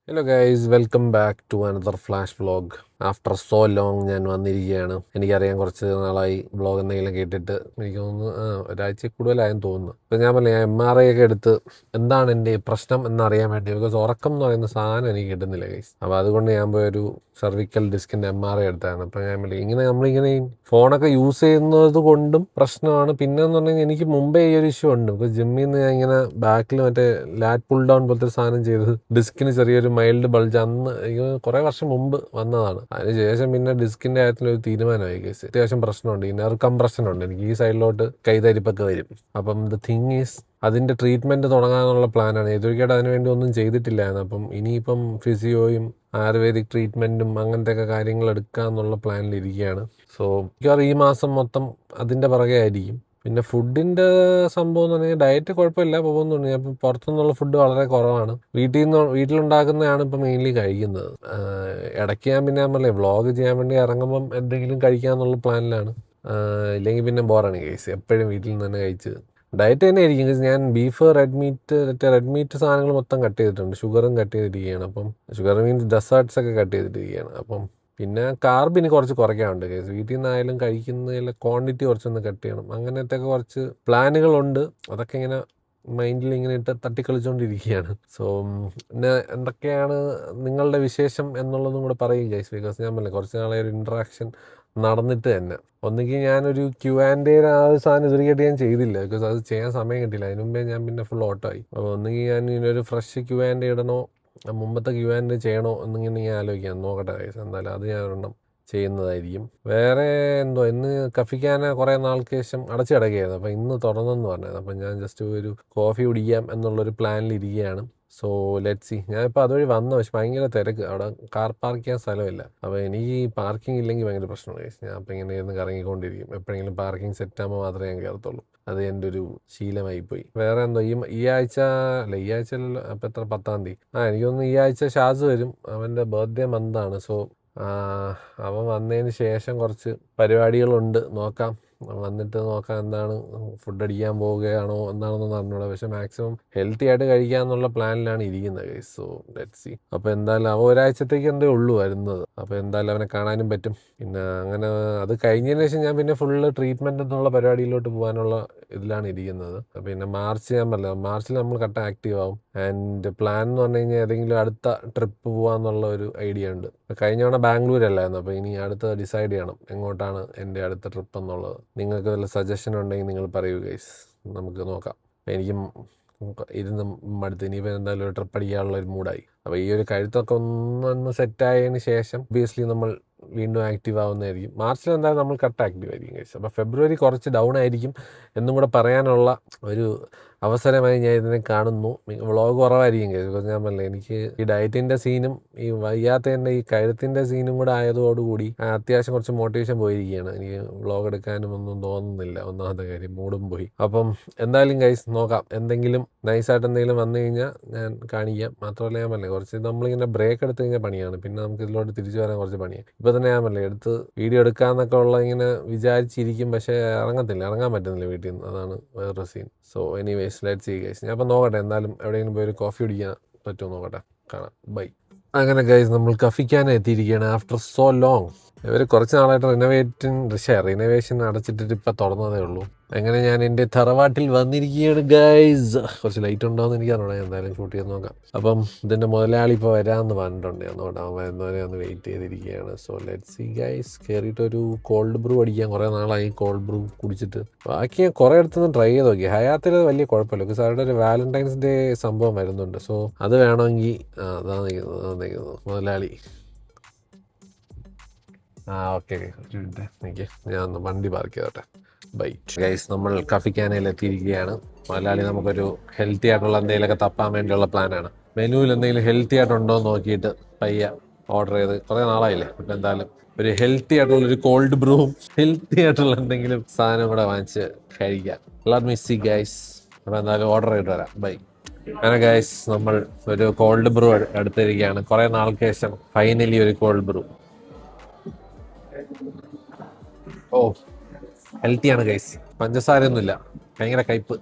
Hello guys, welcome back to another flash vlog. After so long ഞാൻ വന്നിരിക്കുകയാണ്. എനിക്കറിയാം കുറച്ച് നാളായി വ്ളോഗ് എന്തെങ്കിലും കേട്ടിട്ട്. എനിക്ക് തോന്നുന്നു ഒരാഴ്ച കൂടുതലായെന്ന് തോന്നുന്നു. ഇപ്പം ഞാൻ പറഞ്ഞില്ല, ഞാൻ MRI ഒക്കെ എടുത്ത് എന്താണ് എൻ്റെ പ്രശ്നം എന്നറിയാൻ വേണ്ടി. ബിക്കോസ് ഉറക്കം എന്ന് പറയുന്ന സാധനം എനിക്ക് കിട്ടുന്നില്ല ഗൈസ്. അപ്പോൾ അതുകൊണ്ട് ഞാൻ പോയൊരു സർവിക്കൽ ഡിസ്കിൻ്റെ MRI എടുത്താണ്. അപ്പോൾ ഞാൻ ഇങ്ങനെ നമ്മളിങ്ങനെ ഫോണൊക്കെ യൂസ് ചെയ്യുന്നത് കൊണ്ടും പ്രശ്നമാണ്. പിന്നെ എന്ന് പറഞ്ഞു കഴിഞ്ഞാൽ എനിക്ക് മുമ്പേ ഈ ഒരു ഇഷ്യൂ ഉണ്ട്. ഇപ്പോൾ ജിമ്മിൽ നിന്ന് ഞാൻ ഇങ്ങനെ ബാക്കിൽ മറ്റേ ലാറ്റ് പുൾ ഡൗൺ പോലത്തെ സാധനം ചെയ്ത് ഡിസ്കിന് ചെറിയൊരു മൈൽഡ് ബൾജ് അന്ന് കുറേ വർഷം മുമ്പ് വന്നതാണ്. അതിനുശേഷം പിന്നെ ഡിസ്കിന്റെ കാര്യത്തിൽ ഒരു തീരുമാനമായി കേസ്. അത്യാവശ്യം പ്രശ്നമുണ്ട്, ഇന്നർ കംപ്രഷൻ ഉണ്ട്. എനിക്ക് ഈ സൈഡിലോട്ട് കൈതരിപ്പൊക്കെ വരും. അപ്പം ദ തിങ് ഈസ്, അതിന്റെ ട്രീറ്റ്മെന്റ് തുടങ്ങാനുള്ള പ്ലാനാണ്. ഇതുവരെയായിട്ട് അതിനു വേണ്ടി ഒന്നും ചെയ്തിട്ടില്ലായിരുന്നു. അപ്പം ഇനിയിപ്പം ഫിസിയോയും ആയുർവേദിക് ട്രീറ്റ്മെന്റും അങ്ങനത്തെ കാര്യങ്ങൾ എടുക്കാന്നുള്ള പ്ലാനിലിരിക്കുകയാണ്. സോ മിക്കവാറും ഈ മാസം മൊത്തം അതിന്റെ പുറകെ ആയിരിക്കും. പിന്നെ ഫുഡിൻ്റെ സംഭവം എന്ന് പറഞ്ഞാൽ ഡയറ്റ് കുഴപ്പമില്ല, പോകുന്നുണ്ട്. ഞാൻ ഇപ്പം പുറത്തുനിന്നുള്ള ഫുഡ് വളരെ കുറവാണ്. വീട്ടിലുണ്ടാക്കുന്നതാണ് ഇപ്പം മെയിൻലി കഴിക്കുന്നത്. ഇടയ്ക്ക് ഞാൻ പിന്നെ നമ്മളെ വ്ളോഗ് ചെയ്യാൻ വേണ്ടി ഇറങ്ങുമ്പം എന്തെങ്കിലും കഴിക്കാമെന്നുള്ള പ്ലാനിലാണ്. ഇല്ലെങ്കിൽ പിന്നെ ബോറാണ് കേസ്, എപ്പോഴും വീട്ടിൽ നിന്ന് തന്നെ കഴിച്ച്. ഡയറ്റ് തന്നെ ആയിരിക്കും. ഞാൻ ബീഫ്, റെഡ് മീറ്റ് സാധനങ്ങൾ മൊത്തം കട്ട് ചെയ്തിട്ടുണ്ട്. ഷുഗറും കട്ട് ചെയ്തിരിക്കുകയാണ്. അപ്പം ഷുഗർ മീൻസ് ഡെസേർട്ട്സ് ഒക്കെ കട്ട് ചെയ്തിട്ടിരിക്കുകയാണ്. അപ്പം പിന്നെ കാർബിന് കുറച്ച് കുറയ്ക്കാനുണ്ട് കേസ്. വീട്ടിൽ നിന്നായാലും കഴിക്കുന്നതിൽ ക്വാണ്ടിറ്റി കുറച്ചൊന്ന് കട്ട് ചെയ്യണം. അങ്ങനത്തെ കുറച്ച് പ്ലാനുകളുണ്ട്. അതൊക്കെ ഇങ്ങനെ മൈൻഡിൽ ഇങ്ങനെ ഇട്ട് തട്ടിക്കളിച്ചുകൊണ്ടിരിക്കുകയാണ്. സോ പിന്നെ എന്തൊക്കെയാണ് നിങ്ങളുടെ വിശേഷം എന്നുള്ളതും കൂടെ പറയും ഗൈസ്. ബിക്കോസ് ഞാൻ പറഞ്ഞില്ല, കുറച്ച് നാളെ ഒരു ഇൻട്രാക്ഷൻ നടന്നിട്ട് തന്നെ. ഒന്നുകിൽ ഞാനൊരു Q&A ആ ഒരു സാധനം ഇതുവരെയായിട്ട് ഞാൻ ചെയ്തില്ല. ബിക്കോസ് അത് ചെയ്യാൻ സമയം കിട്ടില്ല. അതിന് മുമ്പേ ഞാൻ പിന്നെ ഫുൾ ഓട്ടമായി. അപ്പോൾ ഒന്നുകിൽ ഞാൻ ഇതിനൊരു ഫ്രഷ് Q&A ഇടണോ, മുമ്പത്തെ Q&A ചെയ്യണോ എന്നിങ്ങനെ ഞാൻ ആലോചിക്കാം. നോക്കട്ടെ ഗൈസ്, എന്തായാലും അത് ഞാൻ ഒരെണ്ണം ചെയ്യുന്നതായിരിക്കും. വേറെ എന്തോ, ഇന്ന് കഫിക്കാന കുറേ നാൾക്ക് ശേഷം അടച്ചു കിടക്കുകയായിരുന്നു. അപ്പം ഇന്ന് തുറന്നെന്ന് പറഞ്ഞത്. അപ്പം ഞാൻ ജസ്റ്റ് ഒരു കോഫി കുടിക്കാം എന്നുള്ളൊരു പ്ലാനിലിരിക്കുകയാണ്. So let see. ഞാനിപ്പോൾ അതുവഴി വന്നു, പക്ഷെ ഭയങ്കര തിരക്ക്. അവിടെ കാർ പാർക്ക് ചെയ്യാൻ സ്ഥലമില്ല. അപ്പോൾ എനിക്ക് ഈ പാർക്കിംഗ് ഇല്ലെങ്കിൽ ഭയങ്കര പ്രശ്നമാണ് ഗൈസ്. ഞാൻ അപ്പം ഇങ്ങനെ ഇരുന്ന് കറങ്ങിക്കൊണ്ടിരിക്കും. എപ്പോഴെങ്കിലും പാർക്കിംഗ് സെറ്റ് ആകുമ്പോൾ മാത്രമേ ഞാൻ കയറത്തുള്ളൂ. അത് എൻ്റെ ഒരു ശീലമായിപ്പോയി. വേറെ എന്തോ, ഈ ആഴ്ച അല്ല, ഈ ആഴ്ച അപ്പം എത്ര, 10-ാം തീയതി. എനിക്ക് തോന്നുന്നു ഈ ആഴ്ച ഷാസ് വരും. അവൻ്റെ ബർത്ത്ഡേ മന്താണ്. സോ അവൻ വന്നതിന് ശേഷം കുറച്ച് പരിപാടികളുണ്ട്. നോക്കാം, വന്നിട്ട് നോക്കാം എന്താണ്, ഫുഡ് അടിക്കാൻ പോവുകയാണോ എന്താണെന്നൊന്നും അറിഞ്ഞൂടാ. പക്ഷെ മാക്സിമം ഹെൽത്തി ആയിട്ട് കഴിക്കാന്നുള്ള പ്ലാനിലാണ് ഇരിക്കുന്നത് ഗൈസ്. So let see. അപ്പോൾ എന്തായാലും അവൻ ഒരാഴ്ചത്തേക്ക് എന്തേ ഉള്ളൂ വരുന്നത്. അപ്പോൾ എന്തായാലും അവനെ കാണാനും പറ്റും. പിന്നെ അങ്ങനെ അത് കഴിഞ്ഞതിന് ശേഷം ഞാൻ പിന്നെ ഫുള്ള് ട്രീറ്റ്മെൻറ്റ് എന്നുള്ള പരിപാടിയിലോട്ട് പോകാനുള്ള ഇതിലാണ് ഇരിക്കുന്നത്. പിന്നെ മാർച്ച്, ഞാൻ പറഞ്ഞില്ല, മാർച്ചിൽ നമ്മൾ കട്ട ആക്റ്റീവ് ആവും. ആൻഡ് പ്ലാൻ എന്ന് പറഞ്ഞു കഴിഞ്ഞാൽ ഏതെങ്കിലും അടുത്ത ട്രിപ്പ് പോകാമെന്നുള്ള ഒരു ഐഡിയ ഉണ്ട്. കഴിഞ്ഞ തവണ ബാംഗ്ലൂരല്ലായിരുന്നു. അപ്പോൾ ഇനി അടുത്ത ഡിസൈഡ് ചെയ്യണം എങ്ങോട്ടാണ് എൻ്റെ അടുത്ത ട്രിപ്പ് എന്നുള്ളത്. നിങ്ങൾക്ക് വല്ല സജഷൻ ഉണ്ടെങ്കിൽ നിങ്ങൾ പറയൂ ഗൈസ്, നമുക്ക് നോക്കാം. എനിക്കും ഇരുന്ന് മടുത്ത്. ഇനിയിപ്പോൾ എന്തായാലും ഒരു ട്രിപ്പ് അടിക്കാനുള്ള ഒരു മൂഡായി. അപ്പോൾ ഈ ഒരു കഴുത്തൊക്കെ ഒന്നൊന്ന് സെറ്റായതിന് ശേഷം ഒബിയസ്ലി നമ്മൾ വീണ്ടും ആക്റ്റീവ് ആവുന്നതായിരിക്കും. മാർച്ചിൽ എന്തായാലും നമ്മൾ കട്ട് ആക്റ്റീവ് ആയിരിക്കും ഗൈസ്. അപ്പോൾ ഫെബ്രുവരി കുറച്ച് ഡൗൺ ആയിരിക്കും എന്നും കൂടെ പറയാനുള്ള ഒരു അവസരമായി ഞാൻ ഇതിനെ കാണുന്നു. വ്ളോഗ് കുറവായിരിക്കും ഗൈസ്. ബിക്കോസ് ഞാൻ പറഞ്ഞില്ല, എനിക്ക് ഈ ഡയറ്റിൻ്റെ സീനും ഈ വയ്യാത്തതിൻ്റെ ഈ കഴുത്തിൻ്റെ സീനും കൂടെ ആയതോടുകൂടി അത്യാവശ്യം കുറച്ച് മോട്ടിവേഷൻ പോയിരിക്കുകയാണ്. എനിക്ക് വ്ളോഗ് എടുക്കാനും ഒന്നും തോന്നുന്നില്ല. ഒന്നാമത്തെ കാര്യം, മൂടും പോയി. അപ്പം എന്തായാലും ഗൈസ് നോക്കാം. എന്തെങ്കിലും നൈസായിട്ട് എന്തെങ്കിലും വന്നു കഴിഞ്ഞാൽ ഞാൻ കാണിക്കാം. മാത്രമല്ല ഞാൻ പറഞ്ഞില്ല, കുറച്ച് നമ്മളിങ്ങനെ ബ്രേക്ക് എടുത്തു കഴിഞ്ഞാൽ പണിയാണ്. പിന്നെ നമുക്ക് ഇതിലോട്ട് തിരിച്ചു വരാൻ കുറച്ച് പണിയാണ്. ഇപ്പോൾ തന്നെ ഞാൻ പറഞ്ഞില്ല, എടുത്ത് വീഡിയോ എടുക്കാമെന്നൊക്കെ ഉള്ള ഇങ്ങനെ വിചാരിച്ചിരിക്കും. പക്ഷേ ഇറങ്ങാൻ പറ്റുന്നില്ല വീട്ടിൽ നിന്ന്. അതാണ് വേറൊരു scene. So anyways, let's see guys. ഞാൻ അപ്പം നോക്കട്ടെ, എന്തായാലും എവിടെയെങ്കിലും പോയി ഒരു കോഫി കുടിക്കാൻ പറ്റുമോ നോക്കട്ടെ. കാണാം, ബൈ. അങ്ങനെ ഗൈസ്, നമ്മൾ കഫിക്കാൻ എത്തിയിരിക്കുകയാണ് ആഫ്റ്റർ സോ ലോങ്. ഇവർ കുറച്ച് നാളായിട്ട് റിനോവേഷൻ അടച്ചിട്ടിട്ട് ഇപ്പം തുറന്നതേ ഉള്ളൂ. അങ്ങനെ ഞാൻ എൻ്റെ തറവാട്ടിൽ വന്നിരിക്കുകയാണ് ഗൈസ്. കുറച്ച് ലൈറ്റ് ഉണ്ടോയെന്ന് എനിക്കറിയണം. എന്തായാലും ഷൂട്ട് ചെയ്ത് നോക്കാം. അപ്പം ഇതിൻ്റെ മുതലാളി ഇപ്പോൾ വരാമെന്ന് പറഞ്ഞിട്ടുണ്ട്. അതുകൊണ്ട് അവൻ വരുന്നവരെ ഒന്ന് വെയിറ്റ് ചെയ്തിരിക്കുകയാണ്. So let's see guys. കയറിയിട്ടൊരു കോൾഡ് ബ്രൂ അടിക്കാൻ കുറേ നാളായി കോൾഡ് ബ്രൂ കുടിച്ചിട്ട്. ബാക്കി ഞാൻ കുറേ അടുത്തൊന്നും ട്രൈ ചെയ്ത് നോക്കി. ഹയാത്തിൽ വലിയ കുഴപ്പമില്ല. ബിക്കോസ് അവരുടെ ഒരു വാലന്റൈൻസ് ഡേ സംഭവം വരുന്നുണ്ട്. സോ അത് വേണമെങ്കിൽ അതാ നിൽക്കുന്നത് മുതലാളി. ഓക്കെ, എനിക്ക് ഞാൻ ഒന്ന് വണ്ടി പാർക്ക് ചെയ്തോട്ടെ. ബൈറ്റ് ഗൈസ്, നമ്മൾ കഫിക്കാനയിൽ എത്തിയിരിക്കുകയാണ്. മലയാളി നമുക്കൊരു ഹെൽത്തി ആയിട്ടുള്ള എന്തെങ്കിലുമൊക്കെ തപ്പാൻ വേണ്ടിയുള്ള പ്ലാനാണ്. മെനുവിൽ എന്തെങ്കിലും ഹെൽത്തി ആയിട്ടുണ്ടോ എന്ന് നോക്കിയിട്ട് പയ്യ ഓർഡർ ചെയ്ത് കുറേ നാളായില്ലേ. അപ്പം എന്തായാലും ഒരു ഹെൽത്തി ആയിട്ടുള്ളൊരു കോൾഡ് ബ്രൂവും ഹെൽത്തി ആയിട്ടുള്ള എന്തെങ്കിലും സാധനം കൂടെ വാങ്ങിച്ച് കഴിക്കാം. Let me see guys. Appam എന്തായാലും ഓർഡർ ചെയ്തിട്ട് വരാം. ബൈ. അങ്ങനെ ഗൈസ്, നമ്മൾ ഒരു കോൾഡ് ബ്രൂ എടുത്തിരിക്കുകയാണ്. കുറേ നാൾക്ക് ശേഷം ഫൈനലി ഒരു കോൾഡ് ബ്രൂ. ഓ, ഹെൽത്തിയാണ് ഗൈസ്. പഞ്ചസാരയൊന്നുമില്ല, ഭയങ്കര കയ്പ്പ്.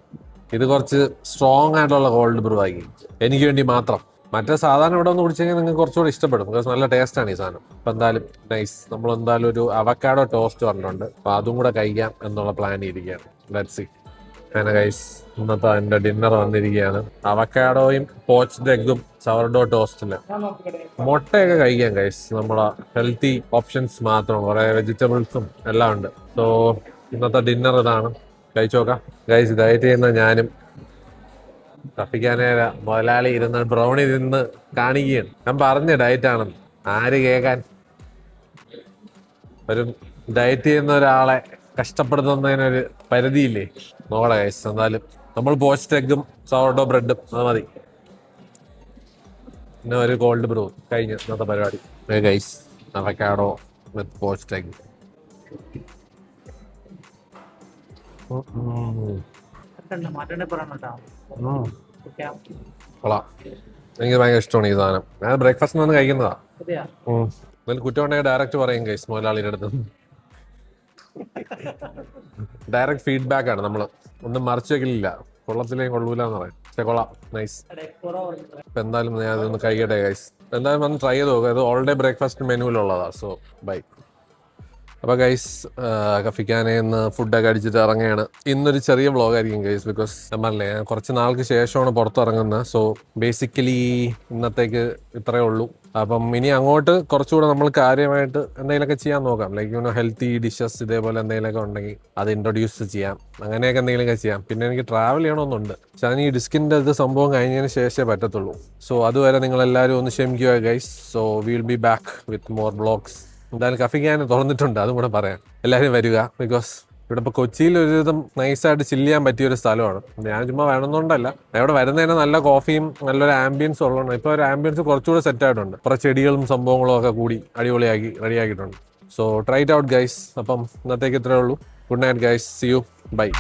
ഇത് കുറച്ച് സ്ട്രോങ് ആയിട്ടുള്ള കോൾഡ് ബ്രൂ ആക്കി എനിക്ക് വേണ്ടി മാത്രം. മറ്റേ സാധാരണ ഇവിടെ ഒന്ന് കുടിച്ചെങ്കിൽ നിങ്ങൾക്ക് കുറച്ചുകൂടി ഇഷ്ടപ്പെടും, ബിക്കോസ് നല്ല ടേസ്റ്റാണ് ഈ സാധനം. അപ്പം എന്തായാലും നൈസ്, നമ്മൾ എന്തായാലും ഒരു അവക്കാഡോ ടോസ്റ്റ് പറഞ്ഞിട്ടുണ്ട്, അപ്പോൾ അതും കൂടെ കഴിക്കാം എന്നുള്ള പ്ലാൻ ഇരിക്കുകയാണ്. Let's see. അങ്ങനെ ഗൈസ്, ഇന്നത്തെ എൻ്റെ ഡിന്നർ വന്നിരിക്കുകയാണ്. അവക്കാഡോയും പോച്ച്ഡ് എഗ്ഗും സവർഡോ ടോസ്റ്റില് മുട്ടയൊക്കെ കഴിക്കാം ഗൈസ്. നമ്മളെ ഹെൽത്തി ഓപ്ഷൻസ് മാത്രം, കുറേ വെജിറ്റബിൾസും എല്ലാം ഉണ്ട്. സോ ഇന്നത്തെ ഡിന്നർ ഇതാണ്, കഴിച്ചു നോക്കാം ഗൈസ്. ഡയറ്റ് ചെയ്യുന്ന ഞാനും തപ്പിക്കാനേര മുതലാളി ഇരുന്ന് ബ്രൗണി നിന്ന് കാണിക്കുകയാണ്. ഞാൻ പറഞ്ഞ ഡയറ്റ് ആണെന്ന്, ആര് കേൾക്കാൻ. ഒരു ഡയറ്റ് ചെയ്യുന്ന ഒരാളെ കഷ്ടപ്പെടുത്തുന്നതിനൊരു പരിധിയില്ലേ. നോക്കട്ടെ ഗൈസ്, എന്തായാലും നമ്മൾ പോച്ച്ഡ് എഗ്ഗും സവർഡോ ബ്രെഡും അത് മതി. പിന്നെ ഒരു കോൾഡ് ബ്രൂ കഴിഞ്ഞ് ഇന്നത്തെ പരിപാടി. ഗൈസ്, അവക്കാഡോ വിത്ത് പോച്ച്ഡ് എഗ്. കൊള്ളാം, എനിക്ക് ഭയങ്കര ഇഷ്ടമാണ് ഈ സാധനം. ഞാൻ ബ്രേക്ക്ഫാസ്റ്റിന് വന്ന് കഴിക്കുന്നതാ. എന്നാലും കുറ്റം ഉണ്ടെങ്കിൽ ഡയറക്റ്റ് പറയും ഗൈസ് മുതലാളിയുടെ അടുത്ത്. ഡയറക്റ്റ് ഫീഡ്ബാക്ക് ആണ്, നമ്മൾ ഒന്നും മറിച്ച് വെക്കലില്ല. കൊള്ളത്തിലേക്ക് കൊള്ളൂല എന്ന് പറയും, പക്ഷെ കൊള്ളാം, നൈസ്. അപ്പൊ എന്തായാലും ഞാൻ അതൊന്ന് കഴിക്കട്ടെ ഗൈസ്. എന്തായാലും വന്ന് ട്രൈ ചെയ്ത് നോക്കുക. അത് ഓൾ ഡേ ബ്രേക്ക്ഫാസ്റ്റ് മെനുവിലുള്ളതാ. So bye. അപ്പോൾ ഗൈസ്, കഫിക്കാനെ ഇന്ന് ഫുഡൊക്കെ അടിച്ചിട്ട് ഇറങ്ങുകയാണ്. ഇന്നൊരു ചെറിയ വ്ളോഗായിരിക്കും ഗൈസ്, ബിക്കോസ് നമ്മളല്ലേ ഞാൻ കുറച്ച് നാൾക്ക് ശേഷമാണ് പുറത്തിറങ്ങുന്നത്. സോ ബേസിക്കലി ഇന്നത്തേക്ക് ഇത്രയേ ഉള്ളൂ. അപ്പം ഇനി അങ്ങോട്ട് കുറച്ചുകൂടെ നമ്മൾ കാര്യമായിട്ട് എന്തെങ്കിലുമൊക്കെ ചെയ്യാൻ നോക്കാം. ലൈക്ക് ഹെൽത്തി ഡിഷസ് ഇതേപോലെ എന്തെങ്കിലുമൊക്കെ ഉണ്ടെങ്കിൽ അത് ഇൻട്രൊഡ്യൂസ് ചെയ്യാം, അങ്ങനെയൊക്കെ എന്തെങ്കിലുമൊക്കെ ചെയ്യാം. പിന്നെ എനിക്ക് ട്രാവൽ ചെയ്യണമെന്നുണ്ട്, പക്ഷെ അതിന് ഈ ഡിസ്കിൻ്റെ ഇത് സംഭവം കഴിഞ്ഞതിന് ശേഷമേ പറ്റത്തുള്ളൂ. സോ അതുവരെ നിങ്ങളെല്ലാവരും ഒന്ന് ക്ഷമിക്കുക guys. So will be back with more vlogs. എന്തായാലും കഫിക്കാൻ തുറന്നിട്ടുണ്ട്, അതും കൂടെ പറയാം. എല്ലാവരും വരിക, ബിക്കോസ് ഇവിടെ ഇപ്പോൾ കൊച്ചിയിൽ ഒരുവിധം നൈസായിട്ട് ചില്ല് ചെയ്യാൻ പറ്റിയ ഒരു സ്ഥലമാണ്. ഞാൻ ചുമ്മാ വേണമെന്നുകൊണ്ടല്ല, ഇവിടെ വരുന്നതിന് നല്ല കോഫിയും നല്ലൊരു ആംബിയൻസും ഉള്ളതുകൊണ്ട് ഇപ്പോൾ ഒരു ആംബിയൻസ് കുറച്ചുകൂടെ സെറ്റ് ആയിട്ടുണ്ട്. കുറേ ചെടികളും സംഭവങ്ങളും ഒക്കെ കൂടി അടിപൊളിയാക്കി റെഡിയാക്കിയിട്ടുണ്ട്. So try it out guys. അപ്പം ഇന്നത്തേക്ക് ഇത്രയേ ഉള്ളൂ. Good night guys, see you, by.